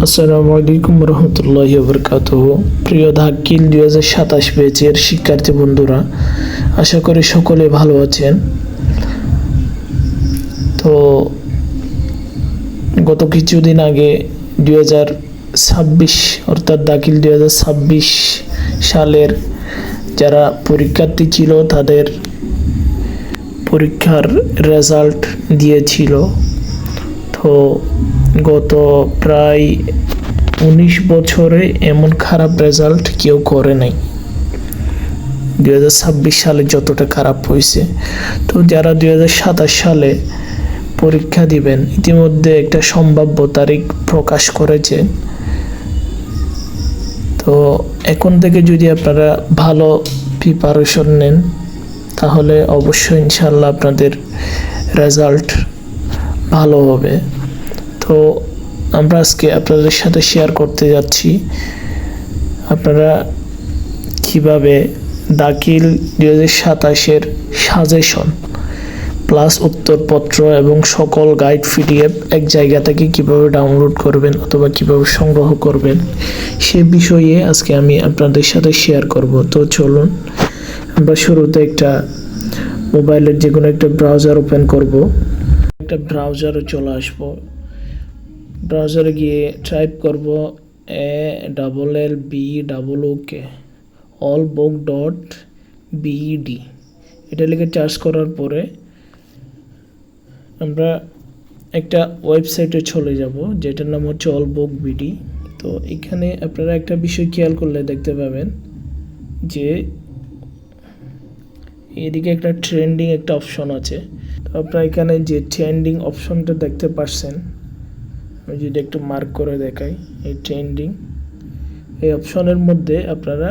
আসসালামু আলাইকুম রহমতুল্লাহি ওয়া প্রিয় দাখিল 2027 ব্যাচের শিক্ষার্থী বন্ধুরা, আশা করি সকলে ভালো আছেন। তো গত কিছুদিন আগে 2026 অর্থাৎ দাখিল 2026 সালের যারা পরীক্ষার্থী ছিল তাদের পরীক্ষার রেজাল্ট দিয়েছিল। তো গত প্রায় 19 বছরে এমন খারাপ রেজাল্ট কেউ করে নাই। 2026 সালে যতটা খারাপ হয়েছে, তো যারা 2027 সালে পরীক্ষা দিবেন ইতিমধ্যে একটা সম্ভাব্য তারিখ প্রকাশ করেছে। তো এখন থেকে যদি আপনারা ভালো প্রিপারেশন নেন তাহলে অবশ্যই ইনশাল্লাহ আপনাদের রেজাল্ট ভালো হবে। তো আমরা আজকে আপনাদের সাথে শেয়ার করতে যাচ্ছি আপনারা কিভাবে দাখিল 2027-এর সাজেশন প্লাস উত্তরপত্র এবং সকল গাইড পিডিএফ এক জায়গা থেকে কিভাবে ডাউনলোড করবেন অথবা কিভাবে সংগ্রহ করবেন সে বিষয়ে আজকে আমি আপনাদের সাথে শেয়ার করব। তো চলুন আমরা শুরুতে একটা মোবাইলের যে কোনো একটা ব্রাউজার ওপেন করব। একটা ব্রাউজারে চলে আসবো। ব্রাউজারে গিয়ে টাইপ করব ALLBOOK allbook.bed। এটা লিখে সার্চ করার পরে আমরা একটা ওয়েবসাইটে চলে যাব যেটার নাম হচ্ছে allbook.bed। তো এখানে আপনারা একটা বিষয় খেয়াল করলে দেখতে পাবেন যে এদিকে একটা ট্রেন্ডিং একটা অপশন আছে। তো আপনারা এখানে যে ট্রেন্ডিং অপশনটা দেখতে পাচ্ছেন, আমি যদি একটু মার্ক করে দেখাই, এই ট্রেন্ডিং এই অপশনের মধ্যে আপনারা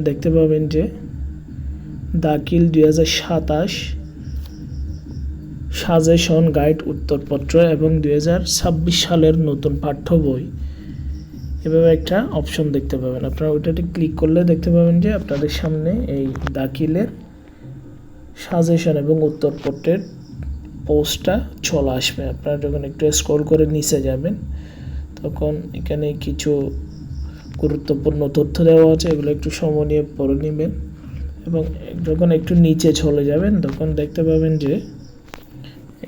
দেখতে পাবেন যে দাখিল 2027 সাজেশন গাইড উত্তরপত্র এবং 2026 সালের নতুন পাঠ্য বই, এভাবে একটা অপশন দেখতে পাবেন। আপনারা ওইটাতে ক্লিক করলে দেখতে পাবেন যে আপনাদের সামনে এই দাখিলের সাজেশন এবং উত্তরপত্রের পোস্টটা চলে আসবে। আপনারা যখন একটু স্ক্রল করে নিচে যাবেন তখন এখানে কিছু গুরুত্বপূর্ণ তথ্য দেওয়া আছে, এগুলো একটু সময় নিয়ে পড়ে নেবেন এবং যখন একটু নিচে চলে যাবেন তখন দেখতে পাবেন যে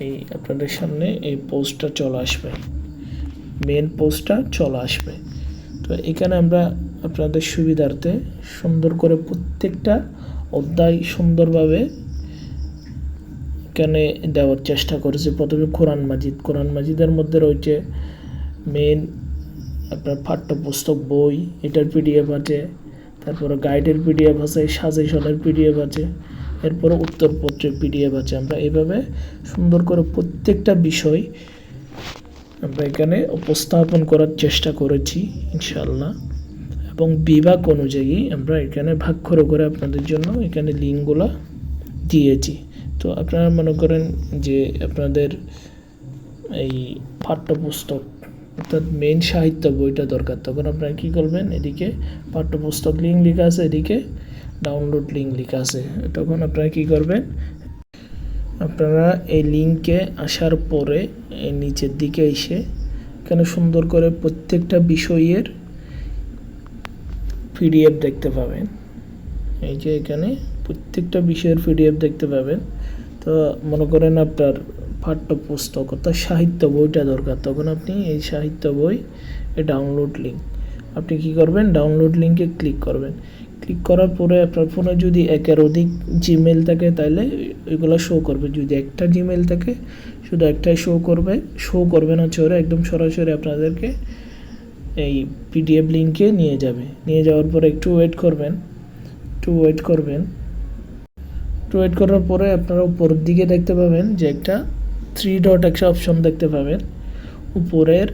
এই আপনাদের সামনে এই পোস্টটা চলে আসবে, মেন পোস্টটা চলে আসবে। তো এখানে আমরা আপনাদের সুবিধার্থে সুন্দর করে প্রত্যেকটা অধ্যায় সুন্দরভাবে এখানে দেওয়ার চেষ্টা করেছে। প্রথমে কোরআন মাজিদের মধ্যে রয়েছে মেন আপনার পাঠ্যপুস্তক বই, এটার পিডিএফ আছে, তারপরে গাইডের পিডিএফ আছে, সাজেশনের পিডিএফ আছে, এরপরে উত্তরপত্রের পিডিএফ আছে। আমরা এভাবে সুন্দর করে প্রত্যেকটা বিষয় আমরা এখানে উপস্থাপন করার চেষ্টা করেছি ইনশাআল্লাহ, এবং বিভাগ অনুযায়ী আমরা এখানে ভাগ করে আপনাদের জন্য এখানে লিঙ্কগুলো দিয়েছি। তো আপনারা মনে করেন যে আপনাদের এই পাঠ্যপুস্তক অর্থাৎ মেন সাহিত্য বইটা দরকার, তখন আপনারা কী করবেন, এদিকে পাঠ্যপুস্তক লিঙ্ক লেখা আছে, এদিকে ডাউনলোড লিঙ্ক লেখা আছে। তখন আপনারা কী করবেন, আপনারা এই লিঙ্কে আসার পরে এই নিচের দিকে এসে এখানে সুন্দর করে প্রত্যেকটা বিষয়ের পিডিএফ দেখতে পাবেন। এই যে এখানে প্রত্যেকটা বিষয়ের পিডিএফ দেখতে পাবেন। তো মনে করেন আপনার পাঠ্যপুস্তক অর্থাৎ সাহিত্য বইটা দরকার, তখন আপনি এই সাহিত্য বই এই ডাউনলোড লিঙ্ক আপনি কী করবেন, ডাউনলোড লিঙ্কে ক্লিক করবেন। ক্লিক করার পরে আপনার ফোনে যদি একের অধিক জিমেল থাকে তাহলে ওইগুলো শো করবে, যদি একটা জিমেল থাকে শুধু একটাই শো করবে না, চলে একদম সরাসরি আপনাদেরকে এই পিডিএফ লিঙ্কে নিয়ে যাবে। নিয়ে যাওয়ার পরে একটু ওয়েট করবেন। ওয়েট করার পরে আপনারা উপরের দিকে দেখতে পাবেন যে একটা 3 ডট একটা অপশন দেখতে পাবেন উপরের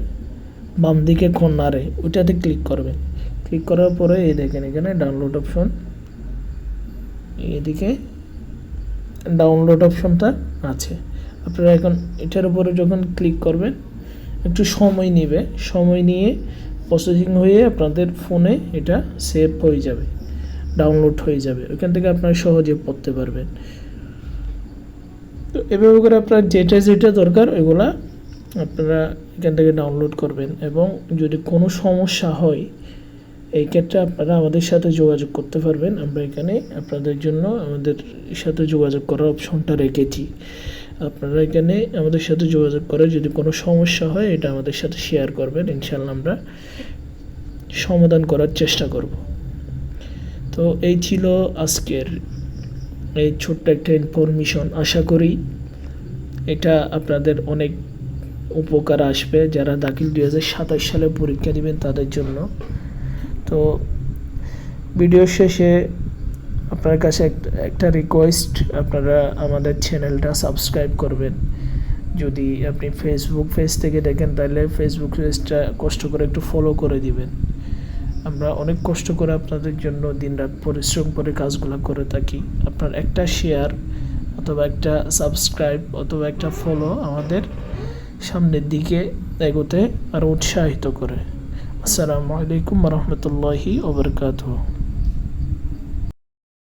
বাম দিকে কর্নারে, ওইটাতে ক্লিক করবেন। ক্লিক করার পরে এই দেখেন এখানে ডাউনলোড অপশন, এদিকে ডাউনলোড অপশনটা আছে। আপনারা এখন এটার উপরে যখন ক্লিক করবেন একটু সময় নেবে, সময় নিয়ে প্রসেসিং হয়ে আপনাদের ফোনে এটা সেভ হয়ে যাবে, ডাউনলোড হয়ে যাবে, ওইখান থেকে আপনারা সহজে পড়তে পারবেন। তো এভাবে করে আপনার যেটা দরকার ওইগুলা আপনারা এখান থেকে ডাউনলোড করবেন এবং যদি কোনো সমস্যা হয় এই ক্ষেত্রে আপনারা আমাদের সাথে যোগাযোগ করতে পারবেন। আমরা এখানে আপনাদের জন্য আমাদের সাথে যোগাযোগ করার অপশনটা রেখেছি। আপনারা এখানে আমাদের সাথে যোগাযোগ করে যদি কোনো সমস্যা হয় এটা আমাদের সাথে শেয়ার করবেন, ইনশাল্লাহ আমরা সমাধান করার চেষ্টা করব। তো এই ছিল আজকের এই ছোট্ট একটা ইনফরমেশন। আশা করি এটা আপনাদের অনেক উপকার আসবে যারা দাখিল 2027 সালে পরীক্ষা দিবেন তাদের জন্য। তো ভিডিও শেষে আপনার কাছে একটা রিকোয়েস্ট, আপনারা আমাদের চ্যানেলটা সাবস্ক্রাইব করবেন। যদি আপনি ফেসবুক পেজ থেকে দেখেন তাহলে ফেসবুক পেজটা কষ্ট করে একটু ফলো করে দিবেন। আমরা অনেক কষ্ট করে আপনাদের জন্য দিনরাত পরিশ্রম করে কাজগুলো করে থাকি। আপনার একটা শেয়ার অথবা একটা সাবস্ক্রাইব অথবা একটা ফলো আমাদের সামনের দিকে এগোতে আরও উৎসাহিত করে। আসসালামু আলাইকুম ওয়া রাহমাতুল্লাহি ওয়া বারাকাতুহু।